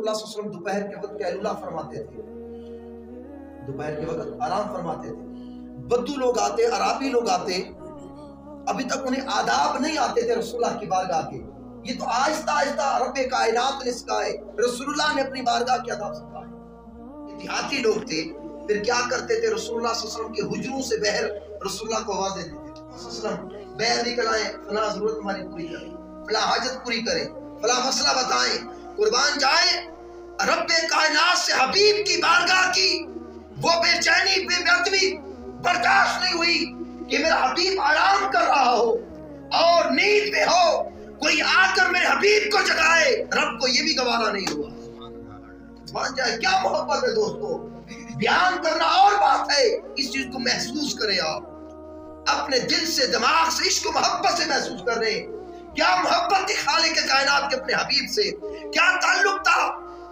اللہ صلی اللہ علیہ وسلم دوپہر کے وقت قیلولہ فرماتے تھے، دوپہر کے وقت آرام فرماتے تھے. بدو لوگ آتے، عرابی لوگ آتے، ابھی تک انہیں آداب نہیں آتے تھے رسول اللہ کی بارگاہ کے. یہ تو آہستہ آہستہ رب کائنات نے سکھائے، رسول اللہ نے اپنی بارگاہ کے آداب سکھائے. دیہاتی لوگ تھے، پھر کیا کرتے تھے؟ رسول اللہ صلی اللہ علیہ وسلم کے حجروں سے بہر رسول اللہ کو آواز دیتے تھے. صلی اللہ علیہ وسلم بہر نکل آئیں، فلاں ضرورت ہماری پوری کریں، فلاں حاجت پوری کریں، فلاں مسئلہ بتائیں، قربان جائیں. رب کائنات سے حبیب کی بارگاہ کی وہ بے چینی، بے بردمی برداشت نہیں ہوئی کہ میرا حبیب آرام کر رہا ہو اور نیند میں ہو، کوئی آ کر میرے حبیب کو جگائے. رب کو یہ بھی گوارا نہیں ہوا. مان جائے کیا محبت ہے دوستو. بیان کرنا اور بات ہے، اس چیز کو محسوس کریں. آپ اپنے دل سے، دماغ سے، عشق و محبت سے محسوس کر رہے ہیں. کیا محبت تھی خالق کائنات کے اپنے حبیب سے، کیا تعلق تھا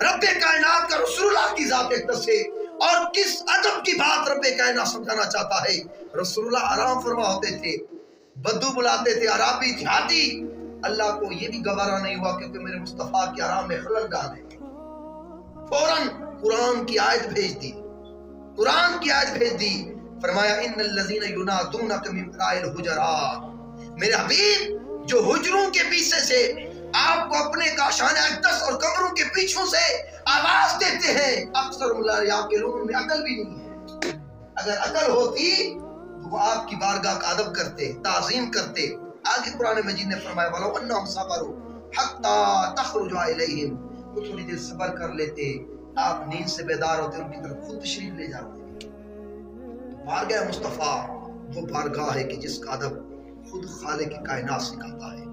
رب کائنات کا رسول اللہ کی ذات اقدس سے، اور کس ادب کی بات رب کائنات سمجھانا چاہتا ہے. رسول اللہ آرام فرما ہوتے تھے، بدو بلاتے تھے، عرابی دیہاتی. اللہ کو یہ بھی گوارا نہیں ہوا کیونکہ میرے مصطفیٰ کے آرام میں خلل ڈالے. فوراً قرآن کی آیت بھیج دی، قرآن کی آیت بھیج دی. فرمایا ان الذین ینادونک من وراء الحجرات، میرے حبیب جو حجروں کے پیچھے سے آپ کو اپنے کاشان اقدس اور قبروں کے پیچھوں سے آواز دیتے ہیں، اکثر لا یعقلون، میں عقل بھی نہیں ہے. اگر عقل ہوتی تو وہ آپ کی بارگاہ کا ادب کرتے، تعظیم کرتے. آگے قرآن مجید نے فرمایا وَلَوْ أَنَّهُمْ صَبَرُوا حَتَّى تَخْرُجَ إِلَيْهِمْ، وہ تھوڑی دیر صبر کر لیتے، آپ نیند سے بیدار ہوتے، ان کی طرف خود تشریف لے جاتے. بارگاہ مصطفیٰ وہ بارگاہ ہے کہ جس کا ادب خود خالق کائنات سکھاتا ہے.